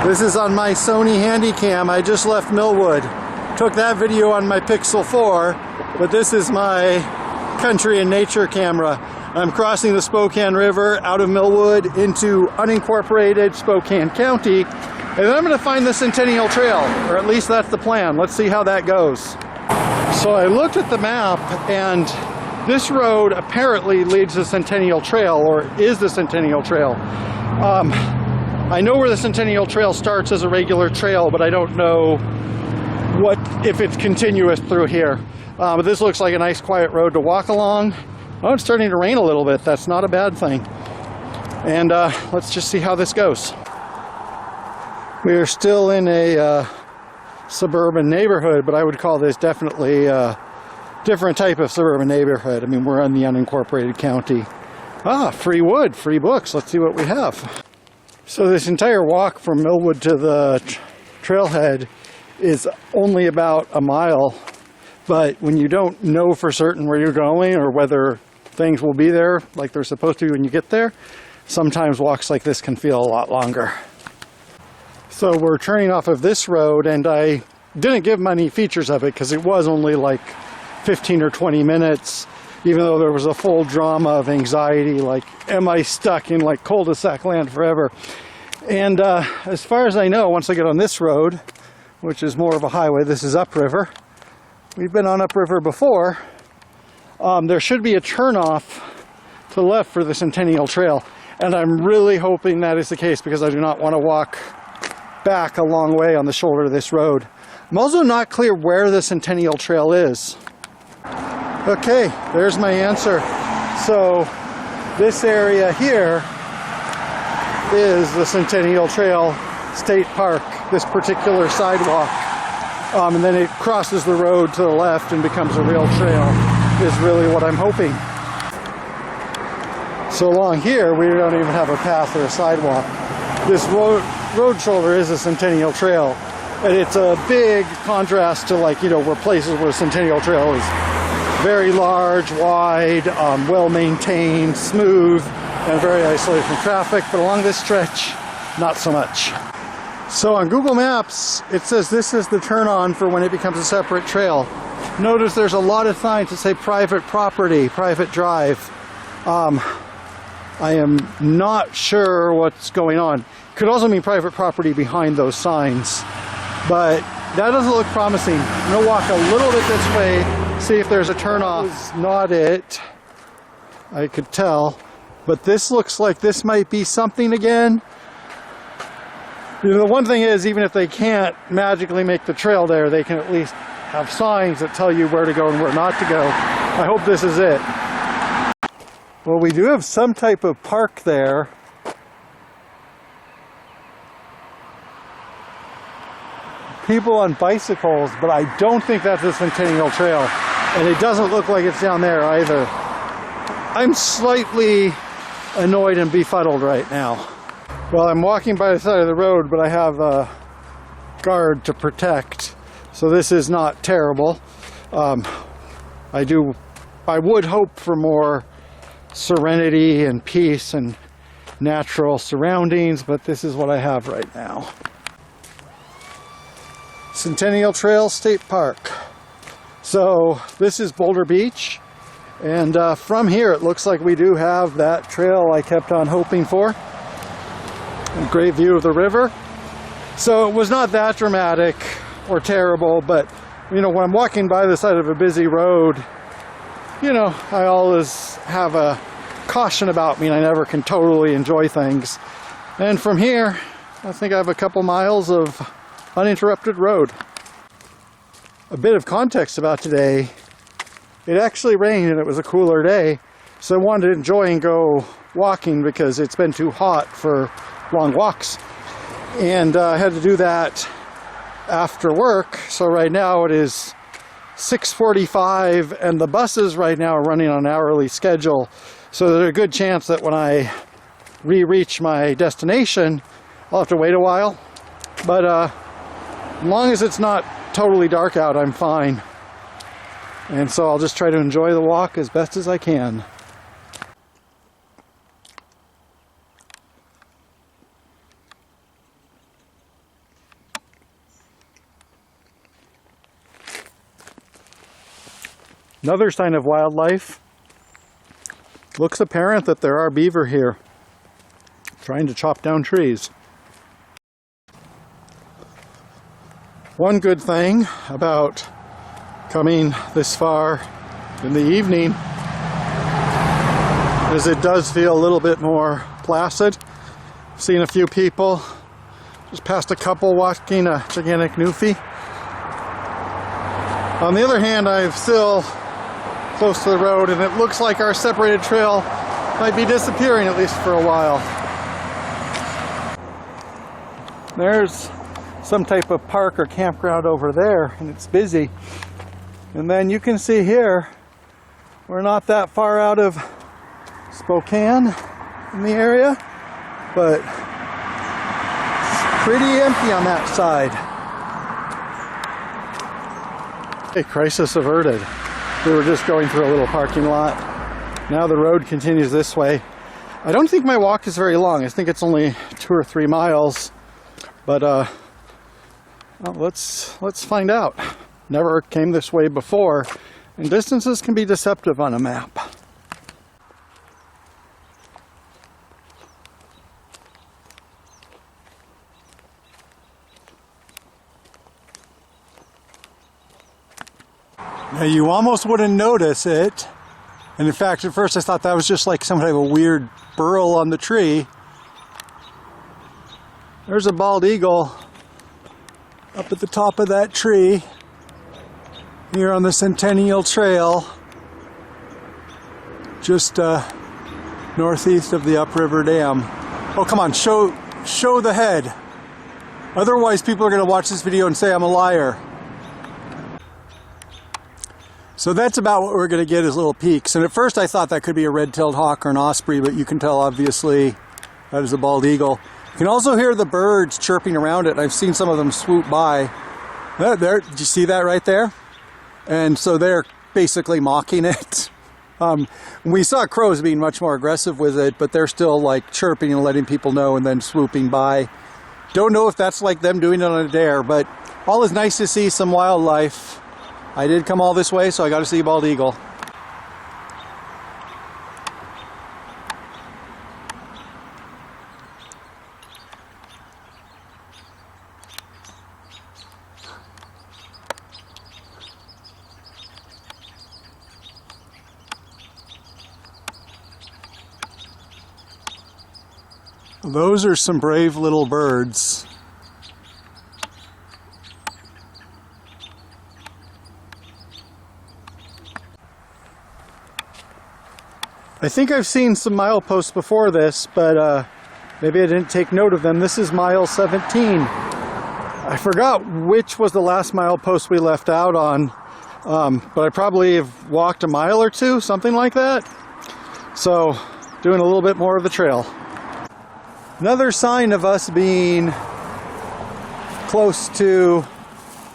This is on my Sony Handycam. I just left Millwood. Took that video on my Pixel 4, but this is my country and nature camera. I'm crossing the Spokane River out of Millwood into unincorporated Spokane County, and then I'm going to find the Centennial Trail, or at least that's the plan. Let's see how that goes. So I looked at the map, and this road apparently leads to Centennial Trail, or is the Centennial Trail. I know where the Centennial Trail starts as a regular trail, but I don't know if it's continuous through here. But this looks like a nice quiet road to walk along. Oh, it's starting to rain a little bit. That's not a bad thing. And let's just see how this goes. We are still in a suburban neighborhood, but I would call this definitely a different type of suburban neighborhood. I mean, we're in the unincorporated county. Ah, free wood, free books. Let's see what we have. So this entire walk from Millwood to the trailhead is only about a mile, but when you don't know for certain where you're going or whether things will be there like they're supposed to be when you get there, sometimes walks like this can feel a lot longer. So we're turning off of this road, and I didn't give many features of it because it was only like 15 or 20 minutes, even though there was a full drama of anxiety, like, am I stuck in like cul-de-sac land forever? And as far as I know, once I get on this road, which is more of a highway, this is upriver. We've been on upriver before. There should be a turnoff to the left for the Centennial Trail, and I'm really hoping that is the case because I do not want to walk back a long way on the shoulder of this road. I'm also not clear where the Centennial Trail is. Okay, there's my answer. So this area here is the Centennial Trail State Park, this particular sidewalk. And then it crosses the road to the left and becomes a real trail, is really what I'm hoping. So along here, we don't even have a path or a sidewalk. This road shoulder is a Centennial Trail, and it's a big contrast to, like, you know, where places where Centennial Trail is very large, wide, well-maintained, smooth, and very isolated from traffic, but along this stretch, not so much. So on Google Maps, it says this is the turn-on for when it becomes a separate trail. Notice there's a lot of signs that say private property, private drive. I am not sure what's going on. Could also mean private property behind those signs, but that doesn't look promising. I'm going to walk a little bit this way, see if there's a turn-off. That was not it, I could tell, but this looks like this might be something again. You know, the one thing is, even if they can't magically make the trail there, they can at least have signs that tell you where to go and where not to go. I hope this is it. Well, we do have some type of park there. People on bicycles, but I don't think that's the Centennial Trail. And it doesn't look like it's down there either. I'm slightly annoyed and befuddled right now. Well, I'm walking by the side of the road, but I have a guard to protect, so this is not terrible. I would hope for more serenity and peace and natural surroundings, but this is what I have right now. Centennial Trail State Park. So this is Boulder Beach, and from here it looks like we do have that trail I kept on hoping for. A great view of the river. So it was not that dramatic or terrible, but you know, when I'm walking by the side of a busy road, you know, I always have a caution about me and I never can totally enjoy things. And from here, I think I have a couple miles of uninterrupted road. A bit of context about today, it actually rained and it was a cooler day, so I wanted to enjoy and go walking because it's been too hot for long walks, and I had to do that after work. So right now it is 6:45 and the buses right now are running on an hourly schedule, so there's a good chance that when I reach my destination I'll have to wait a while, but as long as it's not totally dark out, I'm fine. And so I'll just try to enjoy the walk as best as I can. Another sign of wildlife. Looks apparent that there are beaver here, trying to chop down trees. One good thing about coming this far in the evening is it does feel a little bit more placid. I've seen a few people, just past a couple walking a gigantic newfie. On the other hand, I'm still close to the road and it looks like our separated trail might be disappearing, at least for a while. There's some type of park or campground over there and it's busy. And then you can see here, we're not that far out of Spokane in the area, but it's pretty empty on that side. Okay, crisis averted. We were just going through a little parking lot. Now the road continues this way. I don't think my walk is very long. I think it's only 2 or 3 miles, but well, let's find out. Never came this way before, and distances can be deceptive on a map. Now you almost wouldn't notice it, and in fact at first I thought that was just like some type of weird burl on the tree. There's a bald eagle up at the top of that tree here on the Centennial Trail, just northeast of the Upriver Dam. Oh, come on, show the head. Otherwise people are going to watch this video and say I'm a liar. So that's about what we're going to get as little peaks. And at first I thought that could be a red-tailed hawk or an osprey, but you can tell obviously that is a bald eagle. You can also hear the birds chirping around it. I've seen some of them swoop by. There, did you see that right there? And so they're basically mocking it. We saw crows being much more aggressive with it, but they're still like chirping and letting people know and then swooping by. Don't know if that's like them doing it on a dare, but all is nice to see some wildlife. I did come all this way, so I got to see a bald eagle. Those are some brave little birds. I think I've seen some mileposts before this, but maybe I didn't take note of them. This is mile 17. I forgot which was the last milepost we left out on, but I probably have walked a mile or two, something like that. So, doing a little bit more of the trail. Another sign of us being close to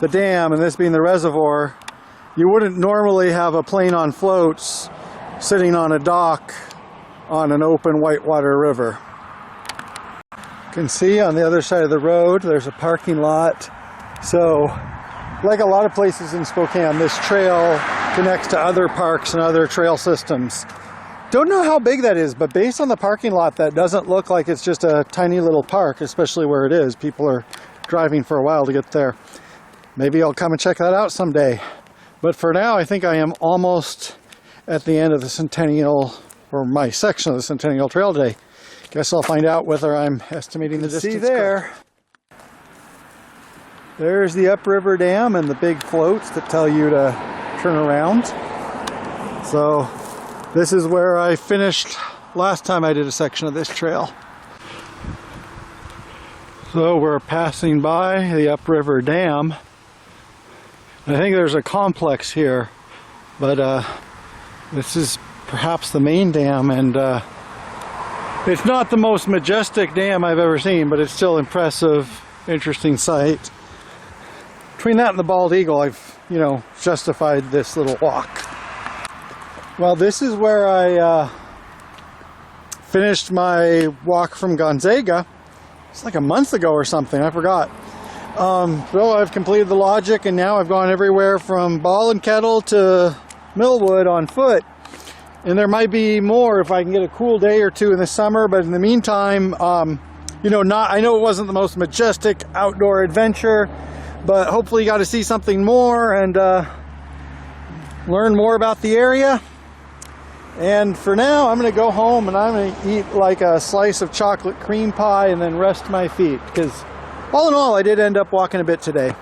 the dam, and this being the reservoir, you wouldn't normally have a plane on floats sitting on a dock on an open whitewater river. You can see on the other side of the road there's a parking lot. So like a lot of places in Spokane, this trail connects to other parks and other trail systems. Don't know how big that is, but based on the parking lot, that doesn't look like it's just a tiny little park, especially where it is. People are driving for a while to get there. Maybe I'll come and check that out someday. But for now, I think I am almost at the end of the Centennial, or my section of the Centennial Trail today. Guess I'll find out whether I'm estimating the distance. See there, there's the Upriver Dam and the big floats that tell you to turn around. So this is where I finished last time I did a section of this trail. So we're passing by the Upriver Dam. I think there's a complex here, but this is perhaps the main dam, and it's not the most majestic dam I've ever seen, but it's still impressive, interesting sight. Between that and the bald eagle, I've, justified this little walk. Well, this is where I finished my walk from Gonzaga. It's like a month ago or something, I forgot. So I've completed the logic, and now I've gone everywhere from Ball and Kettle to Millwood on foot. And there might be more if I can get a cool day or two in the summer, but in the meantime, you know, I know it wasn't the most majestic outdoor adventure, but hopefully you got to see something more and learn more about the area. And for now, I'm going to go home and I'm going to eat like a slice of chocolate cream pie and then rest my feet, because all in all, I did end up walking a bit today.